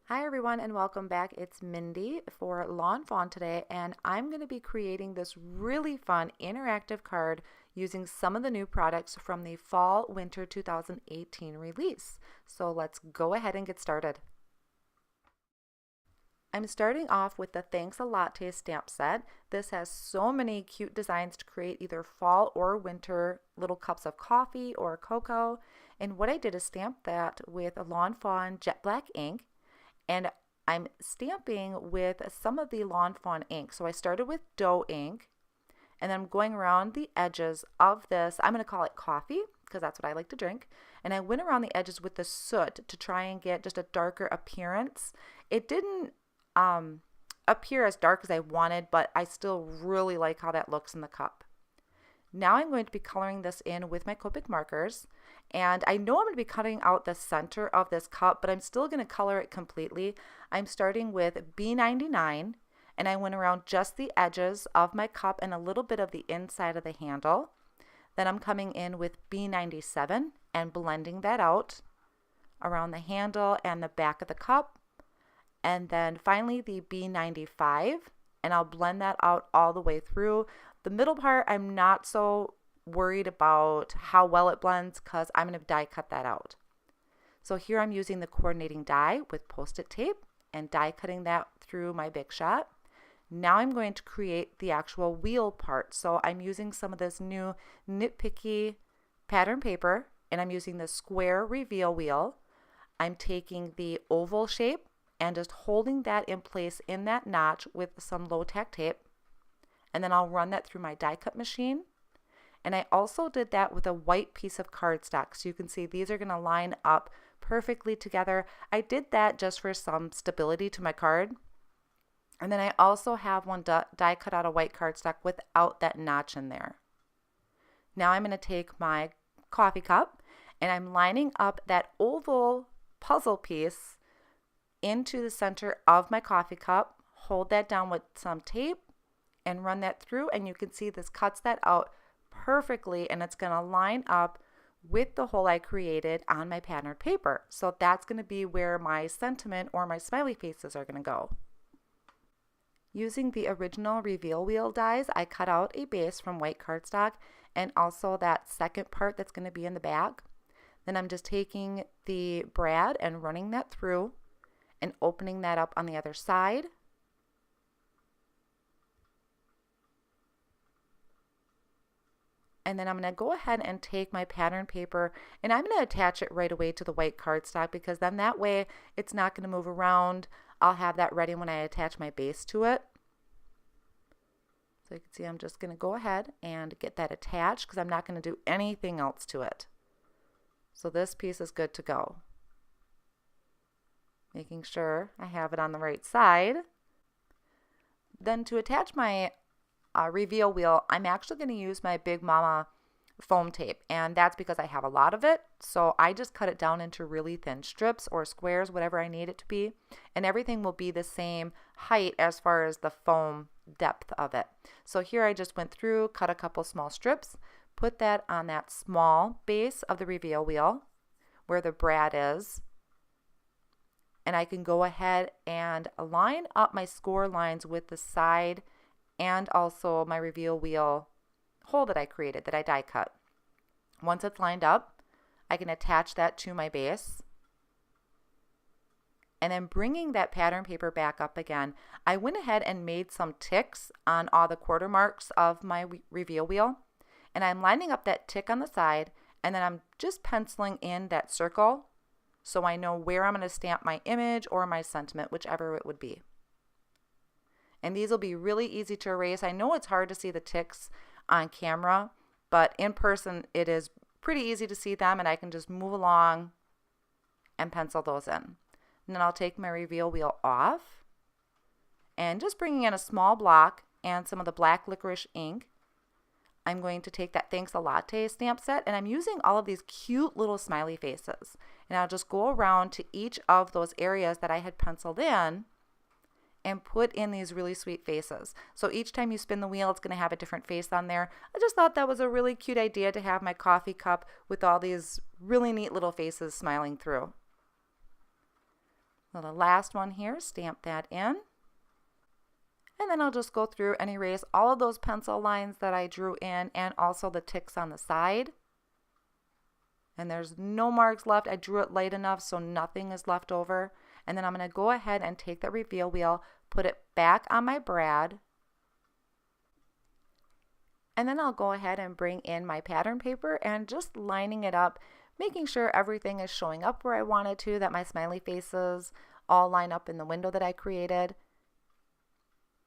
Hi everyone and welcome back. It's Mindy for Lawn Fawn today, and I'm going to be creating this really fun interactive card using some of the new products from the Fall Winter 2018 release. So let's go ahead and get started. I'm starting off with the Thanks a Latte stamp set. This has so many cute designs to create either fall or winter little cups of coffee or cocoa. And what I did is stamp that with a Lawn Fawn jet black ink. And I'm stamping with some of the Lawn Fawn ink. So I started with dough ink, and then I'm going around the edges of this. I'm going to call it coffee because that's what I like to drink. And I went around the edges with the soot to try and get just a darker appearance. It didn't appear as dark as I wanted, but I still really like how that looks in the cup. Now I'm going to be coloring this in with my Copic markers, and I know I'm going to be cutting out the center of this cup, but I'm still going to color it completely. I'm starting with B99, and I went around just the edges of my cup and a little bit of the inside of the handle. Then I'm coming in with B97 and blending that out around the handle and the back of the cup. And then finally the B95, and I'll blend that out all the way through. The middle part, I'm not so worried about how well it blends because I'm going to die cut that out. So here I'm using the coordinating die with Post-it tape and die cutting that through my Big Shot. Now I'm going to create the actual wheel part. So I'm using some of this new nitpicky pattern paper, and I'm using the square reveal wheel. I'm taking the oval shape and just holding that in place in that notch with some low tack tape. And then I'll run that through my die cut machine. And I also did that with a white piece of cardstock. So you can see these are going to line up perfectly together. I did that just for some stability to my card. And then I also have one die cut out of white cardstock without that notch in there. Now I'm going to take my coffee cup and I'm lining up that oval puzzle piece into the center of my coffee cup. Hold that down with some tape and run that through, and you can see this cuts that out perfectly, and it's going to line up with the hole I created on my patterned paper. So that's going to be where my sentiment or my smiley faces are going to go. Using the original reveal wheel dies, I cut out a base from white cardstock and also that second part that's going to be in the back. Then I'm just taking the brad and running that through and opening that up on the other side. And then I'm going to go ahead and take my pattern paper and I'm going to attach it right away to the white cardstock because then that way it's not going to move around. I'll have that ready when I attach my base to it. So you can see I'm just going to go ahead and get that attached because I'm not going to do anything else to it. So this piece is good to go. Making sure I have it on the right side. Then to attach my reveal wheel, I'm actually going to use my Big Mama foam tape, and that's because I have a lot of it. So I just cut it down into really thin strips or squares, whatever I need it to be, and everything will be the same height as far as the foam depth of it. So here I just went through, cut a couple small strips, put that on that small base of the reveal wheel where the brad is, and I can go ahead and line up my score lines with the side and also my reveal wheel hole that I created, that I die cut. Once it's lined up, I can attach that to my base. And then bringing that pattern paper back up again, I went ahead and made some ticks on all the quarter marks of my reveal wheel. And I'm lining up that tick on the side, and then I'm just penciling in that circle so I know where I'm going to stamp my image or my sentiment, whichever it would be. And these will be really easy to erase. I know it's hard to see the ticks on camera, but in person it is pretty easy to see them, and I can just move along and pencil those in. And then I'll take my reveal wheel off and just bringing in a small block and some of the black licorice ink. I'm going to take that Thanks a Latte stamp set, and I'm using all of these cute little smiley faces. And I'll just go around to each of those areas that I had penciled in and put in these really sweet faces. So each time you spin the wheel, it's going to have a different face on there. I just thought that was a really cute idea to have my coffee cup with all these really neat little faces smiling through. So the last one here, stamp that in. And then I'll just go through and erase all of those pencil lines that I drew in and also the ticks on the side. And there's no marks left. I drew it light enough so nothing is left over. And then I'm going to go ahead and take the reveal wheel, put it back on my brad. And then I'll go ahead and bring in my pattern paper and just lining it up, making sure everything is showing up where I want it to, that my smiley faces all line up in the window that I created.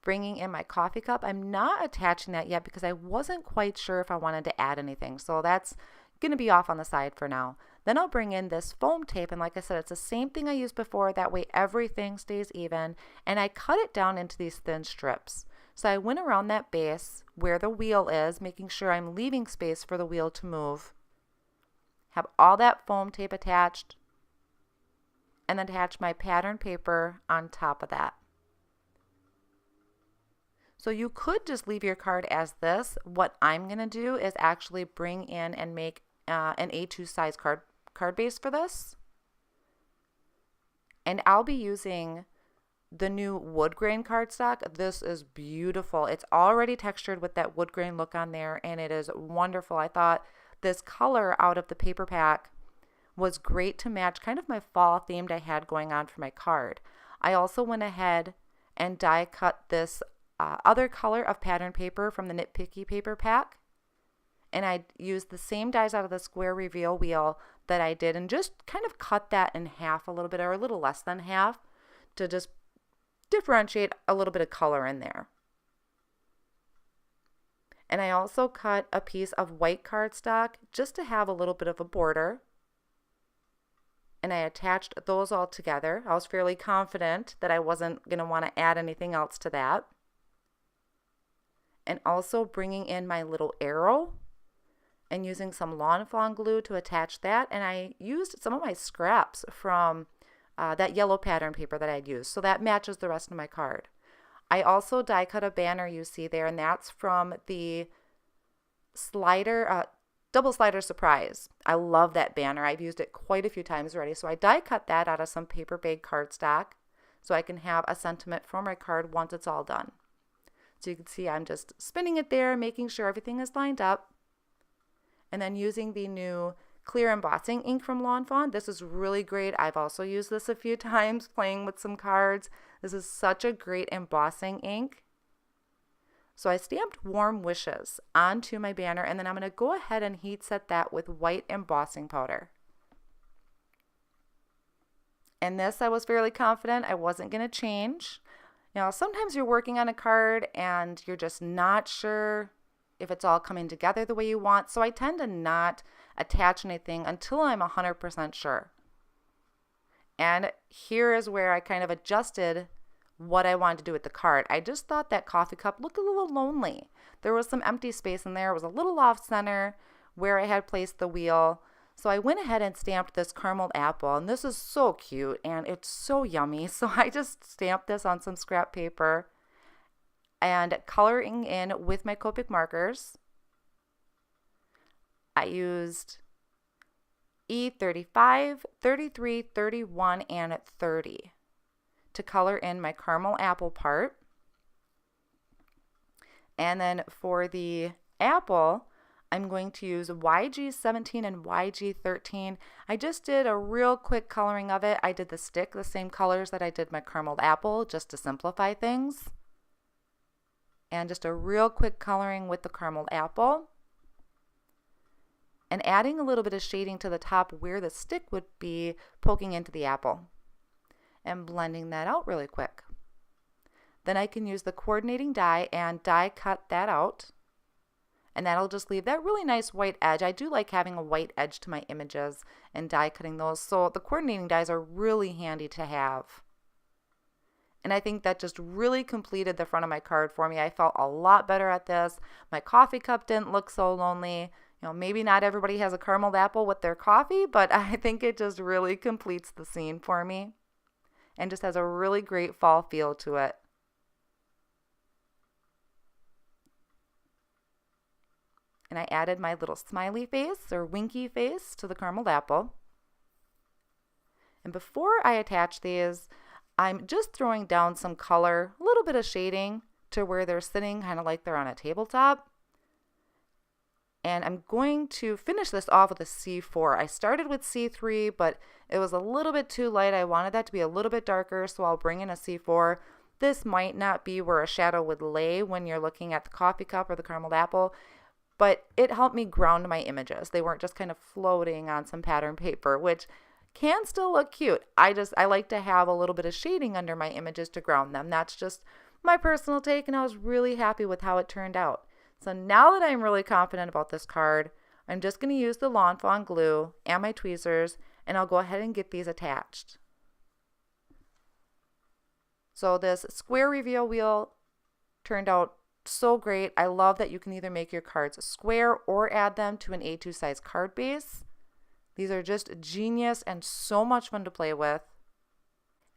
Bringing in my coffee cup. I'm not attaching that yet because I wasn't quite sure if I wanted to add anything. So that's going to be off on the side for now. Then I'll bring in this foam tape, and like I said, it's the same thing I used before. That way everything stays even, and I cut it down into these thin strips. So I went around that base where the wheel is, making sure I'm leaving space for the wheel to move. Have all that foam tape attached, and then attach my pattern paper on top of that. So you could just leave your card as this. What I'm going to do is actually bring in and make an A2 size card base for this. And I'll be using the new wood grain cardstock. This is beautiful. It's already textured with that wood grain look on there, and it is wonderful. I thought this color out of the paper pack was great to match kind of my fall themed I had going on for my card. I also went ahead and die cut this other color of pattern paper from the Nitpicky paper pack, and I used the same dies out of the square reveal wheel that I did and just kind of cut that in half a little bit, or a little less than half, to just differentiate a little bit of color in there. And I also cut a piece of white cardstock just to have a little bit of a border, and I attached those all together. I was fairly confident that I wasn't going to want to add anything else to that. And also bringing in my little arrow and using some Lawn Fawn glue to attach that. And I used some of my scraps from that yellow pattern paper that I'd used, so that matches the rest of my card. I also die cut a banner you see there, and that's from the slider, double slider surprise. I love that banner. I've used it quite a few times already. So I die cut that out of some paper bag cardstock so I can have a sentiment for my card once it's all done. So you can see I'm just spinning it there, making sure everything is lined up, and then using the new clear embossing ink from Lawn Fawn. This is really great. I've also used this a few times playing with some cards. This is such a great embossing ink. So I stamped Warm Wishes onto my banner, and then I'm going to go ahead and heat set that with white embossing powder. And this, I was fairly confident I wasn't going to change. You know, sometimes you're working on a card and you're just not sure if it's all coming together the way you want. So I tend to not attach anything until I'm 100% sure. And here is where I kind of adjusted what I wanted to do with the card. I just thought that coffee cup looked a little lonely. There was some empty space in there. It was a little off center where I had placed the wheel. So I went ahead and stamped this caramel apple, and this is so cute and it's so yummy. So I just stamped this on some scrap paper and coloring in with my Copic markers. I used E35, 33, 31, and 30 to color in my caramel apple part. And then for the apple, I'm going to use YG17 and YG13. I just did a real quick coloring of it. I did the stick the same colors that I did my caramel apple just to simplify things. And just a real quick coloring with the caramel apple. And adding a little bit of shading to the top where the stick would be poking into the apple. And blending that out really quick. Then I can use the coordinating die and die cut that out. And that'll just leave that really nice white edge. I do like having a white edge to my images and die cutting those. So the coordinating dies are really handy to have. And I think that just really completed the front of my card for me. I felt a lot better at this. My coffee cup didn't look so lonely. You know, maybe not everybody has a caramel apple with their coffee, but I think it just really completes the scene for me. And just has a really great fall feel to it. And I added my little smiley face or winky face to the caramel apple. And before I attach these, I'm just throwing down some color, a little bit of shading to where they're sitting kind of like they're on a tabletop. And I'm going to finish this off with a C4. I started with C3, but it was a little bit too light. I wanted that to be a little bit darker, so I'll bring in a C4. This might not be where a shadow would lay when you're looking at the coffee cup or the caramel apple, but it helped me ground my images. They weren't just kind of floating on some pattern paper, which can still look cute. I like to have a little bit of shading under my images to ground them. That's just my personal take, and I was really happy with how it turned out. So now that I'm really confident about this card, I'm just going to use the Lawn Fawn glue and my tweezers, and I'll go ahead and get these attached. So this square reveal wheel turned out so great. I love that you can either make your cards square or add them to an A2 size card base. These are just genius and so much fun to play with.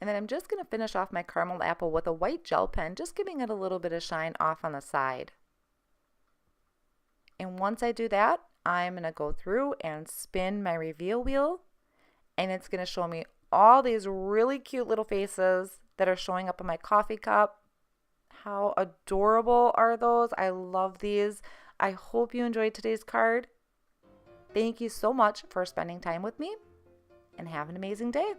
And then I'm just going to finish off my caramel apple with a white gel pen, just giving it a little bit of shine off on the side. And once I do that, I'm going to go through and spin my reveal wheel, and it's going to show me all these really cute little faces that are showing up on my coffee cup. How adorable are those? I love these. I hope you enjoyed today's card. Thank you so much for spending time with me, and have an amazing day.